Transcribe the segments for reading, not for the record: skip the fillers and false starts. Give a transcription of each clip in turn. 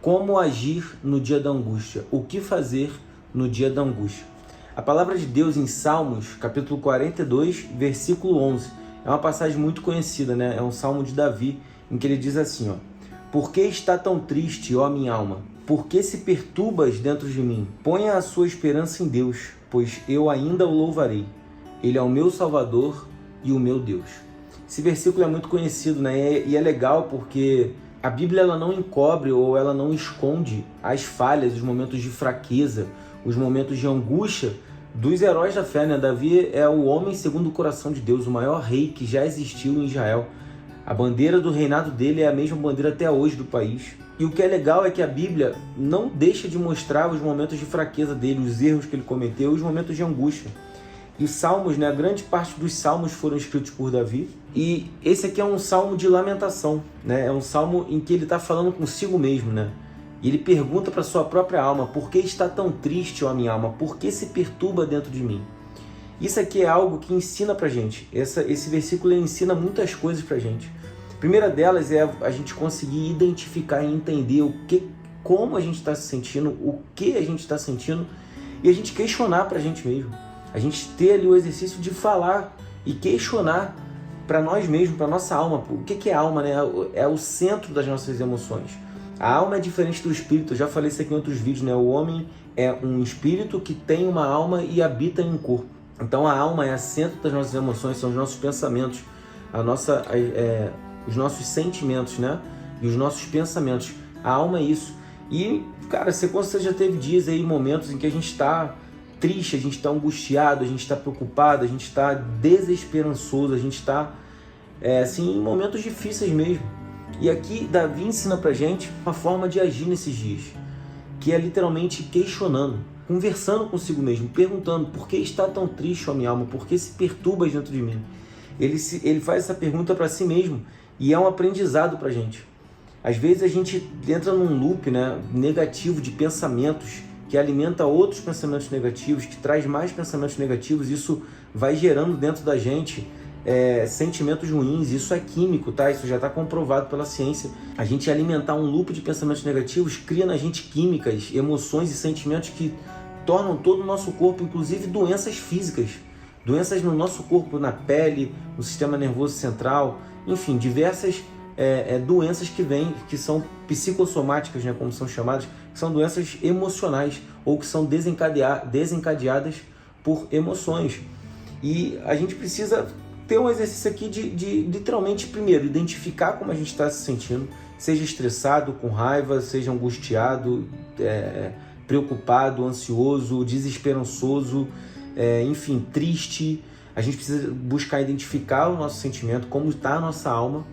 Como agir no dia da angústia? O que fazer no dia da angústia? A palavra de Deus em Salmos, capítulo 42, versículo 11, é uma passagem muito conhecida, né? É um salmo de Davi, em que ele diz assim, ó: Por que está tão triste, ó minha alma? Por que se perturbas dentro de mim? Ponha a sua esperança em Deus, pois eu ainda o louvarei. Ele é o meu Salvador e o meu Deus. Esse versículo é muito conhecido, né? E é legal porque a Bíblia ela não encobre ou ela não esconde as falhas, os momentos de fraqueza, os momentos de angústia dos heróis da fé, né? Davi é o homem segundo o coração de Deus, o maior rei que já existiu em Israel. A bandeira do reinado dele é a mesma bandeira até hoje do país. E o que é legal é que a Bíblia não deixa de mostrar os momentos de fraqueza dele, os erros que ele cometeu, os momentos de angústia. E os salmos, né, a grande parte dos salmos foram escritos por Davi. E esse aqui é um salmo de lamentação, né? É um salmo em que ele está falando consigo mesmo, né? E ele pergunta para sua própria alma: por que está tão triste, ó minha alma? Por que se perturba dentro de mim? Isso aqui é algo que ensina para gente. Esse versículo ensina muitas coisas para gente. A primeira delas é a gente conseguir identificar e entender como a gente está se sentindo, o que a gente está sentindo, e a gente questionar para a gente mesmo. A gente ter ali o exercício de falar e questionar para nós mesmos, para nossa alma. O que é alma, né? É o centro das nossas emoções. A alma é diferente do espírito. Eu já falei isso aqui em outros vídeos, né? O homem é um espírito que tem uma alma e habita em um corpo. Então a alma é o centro das nossas emoções, são os nossos pensamentos, os nossos sentimentos, né? E os nossos pensamentos. A alma é isso. E, cara, você já teve dias aí, momentos em que a gente está triste, a gente está angustiado, a gente está preocupado, a gente está desesperançoso, a gente está assim, em momentos difíceis mesmo. E aqui Davi ensina pra gente uma forma de agir nesses dias, que é literalmente questionando, conversando consigo mesmo, perguntando: por que está tão triste, ó minha alma? Por que se perturbas dentro de mim? Ele faz essa pergunta para si mesmo e é um aprendizado pra gente. Às vezes a gente entra num loop, né, negativo de pensamentos, que alimenta outros pensamentos negativos, que traz mais pensamentos negativos. Isso vai gerando dentro da gente sentimentos ruins. Isso é químico, tá? Isso já está comprovado pela ciência. A gente alimentar um loop de pensamentos negativos cria na gente químicas, emoções e sentimentos que tornam todo o nosso corpo, inclusive doenças físicas, doenças no nosso corpo, na pele, no sistema nervoso central, enfim, diversas doenças que são psicossomáticas, né, como são chamadas, que são doenças emocionais ou que são desencadeadas por emoções. E a gente precisa ter um exercício aqui de literalmente, primeiro, identificar como a gente está se sentindo, seja estressado, com raiva, seja angustiado, preocupado, ansioso, desesperançoso, enfim, triste. A gente precisa buscar identificar o nosso sentimento, como está a nossa alma,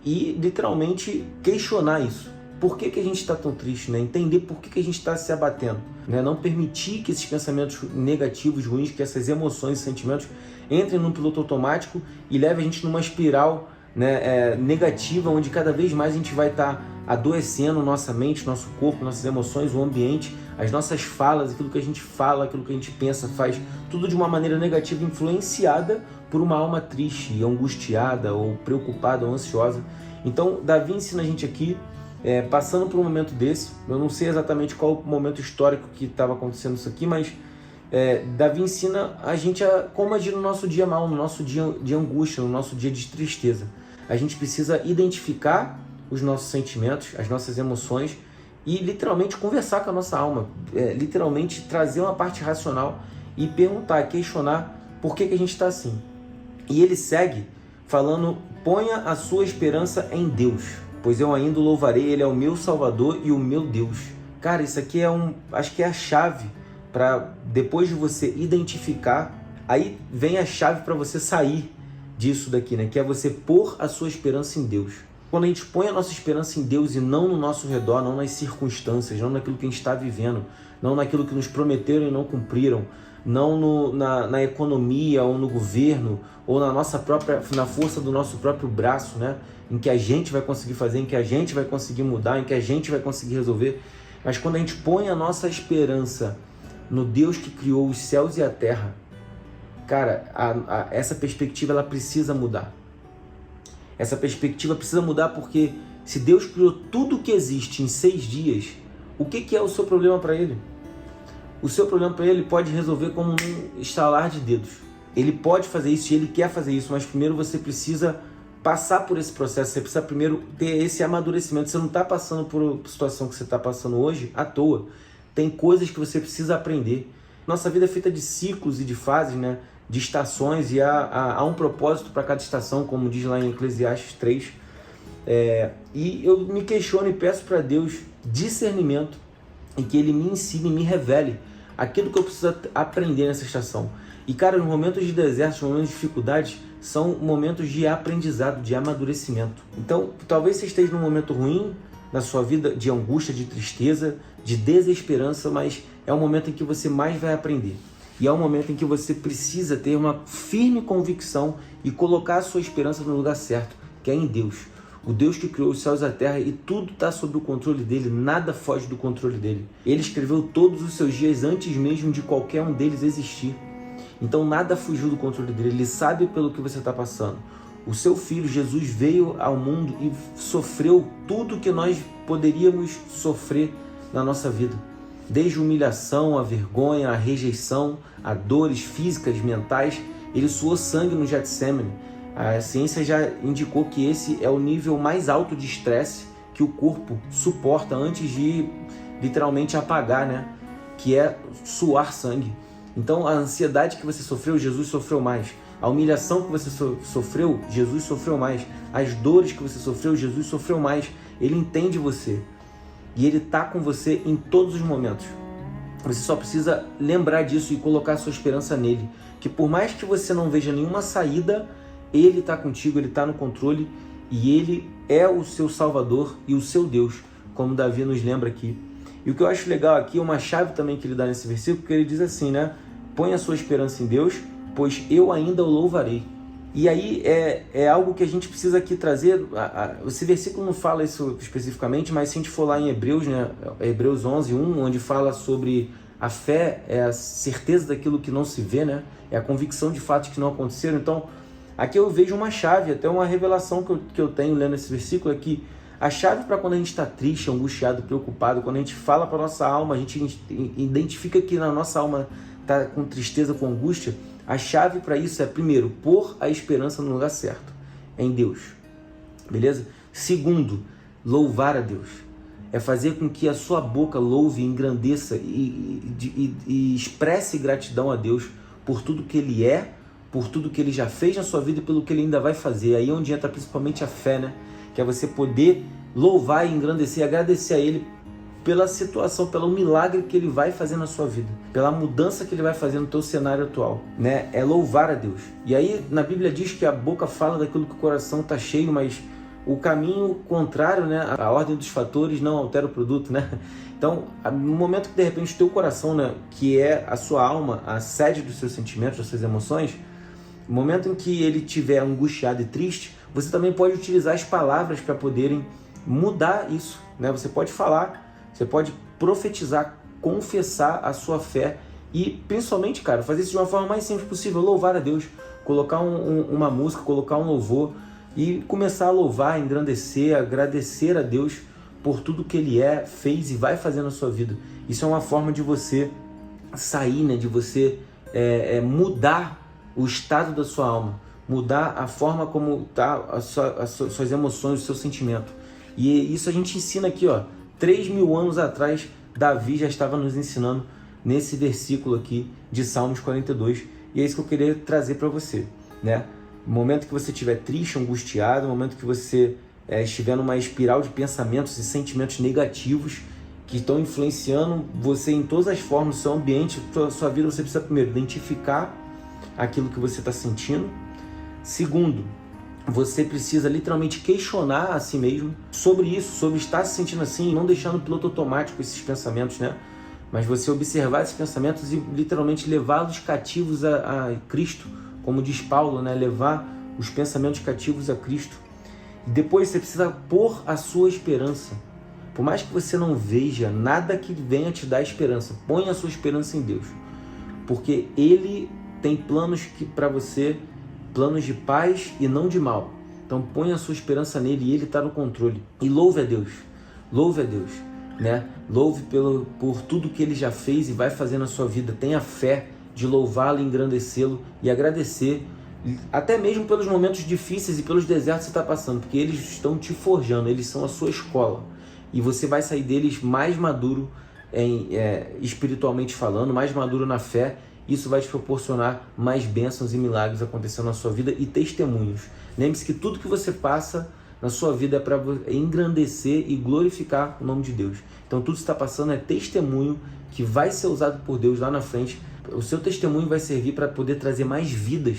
e literalmente questionar isso. Por que a gente está tão triste, né? Entender por que a gente está se abatendo, né? Não permitir que esses pensamentos negativos, ruins, que essas emoções e sentimentos entrem num piloto automático e levem a gente numa espiral, né, negativa, onde cada vez mais a gente vai estar adoecendo nossa mente, nosso corpo, nossas emoções, o ambiente, as nossas falas, aquilo que a gente fala, aquilo que a gente pensa, faz, tudo de uma maneira negativa, influenciada por uma alma triste, angustiada, ou preocupada, ou ansiosa. Então, Davi ensina a gente aqui, passando por um momento desse. Eu não sei exatamente qual o momento histórico que estava acontecendo isso aqui, mas Davi ensina a gente como agir no nosso dia mal, no nosso dia de angústia, no nosso dia de tristeza. A gente precisa identificar os nossos sentimentos, as nossas emoções e literalmente conversar com a nossa alma, literalmente trazer uma parte racional e perguntar, questionar por que a gente está assim. E ele segue falando: ponha a sua esperança em Deus, pois eu ainda o louvarei, ele é o meu Salvador e o meu Deus. Cara, isso aqui acho que é a chave para, depois de você identificar, aí vem a chave para você sair disso daqui, né? Que é você pôr a sua esperança em Deus. Quando a gente põe a nossa esperança em Deus e não no nosso redor, não nas circunstâncias, não naquilo que a gente está vivendo, não naquilo que nos prometeram e não cumpriram, não na economia ou no governo, ou na força do nosso próprio braço, né? Em que a gente vai conseguir fazer, em que a gente vai conseguir mudar, em que a gente vai conseguir resolver. Mas quando a gente põe a nossa esperança no Deus que criou os céus e a terra, cara, essa perspectiva ela precisa mudar. Essa perspectiva precisa mudar porque Se Deus criou tudo que existe em 6 dias, o que é o seu problema para Ele? O seu problema para Ele pode resolver como um estalar de dedos. Ele pode fazer isso e Ele quer fazer isso, mas primeiro você precisa passar por esse processo, você precisa primeiro ter esse amadurecimento. Você não está passando por a situação que você está passando hoje à toa. Tem coisas que você precisa aprender. Nossa vida é feita de ciclos e de fases, né? De estações, e há um propósito para cada estação, como diz lá em Eclesiastes 3. E eu me questiono e peço para Deus discernimento e que Ele me ensine e me revele aquilo que eu preciso aprender nessa estação. E cara, os momentos de deserto, os momentos de dificuldades são momentos de aprendizado, de amadurecimento. Então, talvez você esteja num momento ruim na sua vida, de angústia, de tristeza, de desesperança, mas é o momento em que você mais vai aprender. E é o momento em que você precisa ter uma firme convicção e colocar a sua esperança no lugar certo, que é em Deus. O Deus que criou os céus e a terra, e tudo está sob o controle dele, nada foge do controle dele. Ele escreveu todos os seus dias antes mesmo de qualquer um deles existir. Então nada fugiu do controle dele, ele sabe pelo que você está passando. O seu filho, Jesus, veio ao mundo e sofreu tudo que nós poderíamos sofrer na nossa vida. Desde a humilhação, a vergonha, a rejeição, a dores físicas, mentais, ele suou sangue no Getsemane. A ciência já indicou que esse é o nível mais alto de estresse que o corpo suporta antes de literalmente apagar, né? Que é suar sangue. Então a ansiedade que você sofreu, Jesus sofreu mais. A humilhação que você sofreu, Jesus sofreu mais. As dores que você sofreu, Jesus sofreu mais. Ele entende você. E Ele está com você em todos os momentos. Você só precisa lembrar disso e colocar sua esperança nele. Que por mais que você não veja nenhuma saída, Ele está contigo, Ele está no controle. E Ele é o seu Salvador e o seu Deus, como Davi nos lembra aqui. E o que eu acho legal aqui é uma chave também que ele dá nesse versículo, que ele diz assim, né? Põe a sua esperança em Deus, pois eu ainda o louvarei. E aí é algo que a gente precisa aqui trazer. Esse versículo não fala isso especificamente, mas se a gente for lá em Hebreus, né? Hebreus 11:1, onde fala sobre a fé, é a certeza daquilo que não se vê, né? É a convicção de fatos que não aconteceram. Então, aqui eu vejo uma chave, até uma revelação que eu tenho lendo esse versículo é que a chave para quando a gente está triste, angustiado, preocupado, quando a gente fala para a nossa alma, a gente identifica que na nossa alma está com tristeza, com angústia, a chave para isso é, primeiro, pôr a esperança no lugar certo, em Deus. Beleza? Segundo, louvar a Deus. É fazer com que a sua boca louve, engrandeça e expresse gratidão a Deus por tudo que Ele é, por tudo que Ele já fez na sua vida e pelo que Ele ainda vai fazer. Aí é onde entra principalmente a fé, né? Que é você poder louvar e engrandecer, agradecer a Ele pela situação, pelo milagre que Ele vai fazer na sua vida, pela mudança que Ele vai fazer no teu cenário atual, né? É louvar a Deus. E aí na Bíblia diz que a boca fala daquilo que o coração está cheio, mas o caminho contrário, né? A ordem dos fatores não altera o produto, né? Então, no momento que de repente o teu coração, né, que é a sua alma, a sede dos seus sentimentos, das suas emoções, no momento em que ele estiver angustiado e triste, você também pode utilizar as palavras para poderem mudar isso, né? Você pode falar, você pode profetizar, confessar a sua fé e, principalmente, cara, fazer isso de uma forma mais simples possível, louvar a Deus, colocar uma música, colocar um louvor e começar a louvar, engrandecer, agradecer a Deus por tudo que Ele fez e vai fazer na sua vida. Isso é uma forma de você sair, né? De você mudar o estado da sua alma, mudar a forma como tá as suas emoções, o seu sentimento. E isso a gente ensina aqui, ó, 3.000 anos atrás, Davi já estava nos ensinando nesse versículo aqui de Salmos 42, e é isso que eu queria trazer para você, né? No momento que você estiver triste, angustiado, no momento que você estiver numa espiral de pensamentos e sentimentos negativos que estão influenciando você em todas as formas, no seu ambiente, sua vida, você precisa primeiro identificar aquilo que você está sentindo. Segundo, você precisa literalmente questionar a si mesmo sobre isso, sobre estar se sentindo assim, não deixar no piloto automático esses pensamentos, né? Mas você observar esses pensamentos e literalmente levá-los cativos a Cristo, como diz Paulo, né? Levar os pensamentos cativos a Cristo. E depois você precisa pôr a sua esperança. Por mais que você não veja nada que venha te dar esperança, põe a sua esperança em Deus. Porque Ele tem planos para você, planos de paz e não de mal, Então põe a sua esperança nele e ele está no controle. E louve a Deus, né? Louve por tudo que ele já fez e vai fazer na sua vida. Tenha fé de louvá-lo, engrandecê-lo e agradecer, até mesmo pelos momentos difíceis e pelos desertos que você está passando, porque eles estão te forjando, eles são a sua escola. E você vai sair deles mais maduro, espiritualmente falando, mais maduro na fé. Isso vai te proporcionar mais bênçãos e milagres acontecendo na sua vida e testemunhos. Lembre-se que tudo que você passa na sua vida é para engrandecer e glorificar o nome de Deus. Então tudo que está passando é testemunho que vai ser usado por Deus lá na frente. O seu testemunho vai servir para poder trazer mais vidas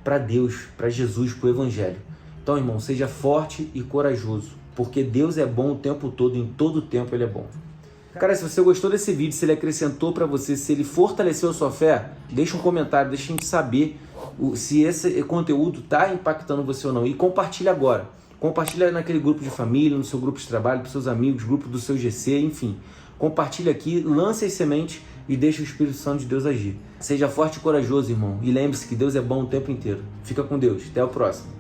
para Deus, para Jesus, para o Evangelho. Então, irmão, seja forte e corajoso, porque Deus é bom o tempo todo, em todo o tempo Ele é bom. Cara, se você gostou desse vídeo, se ele acrescentou para você, se ele fortaleceu a sua fé, deixa um comentário, deixa a gente saber se esse conteúdo está impactando você ou não. E compartilha agora. Compartilha naquele grupo de família, no seu grupo de trabalho, para seus amigos, grupo do seu GC, enfim. Compartilha aqui, lance as sementes e deixa o Espírito Santo de Deus agir. Seja forte e corajoso, irmão. E lembre-se que Deus é bom o tempo inteiro. Fica com Deus. Até o próximo.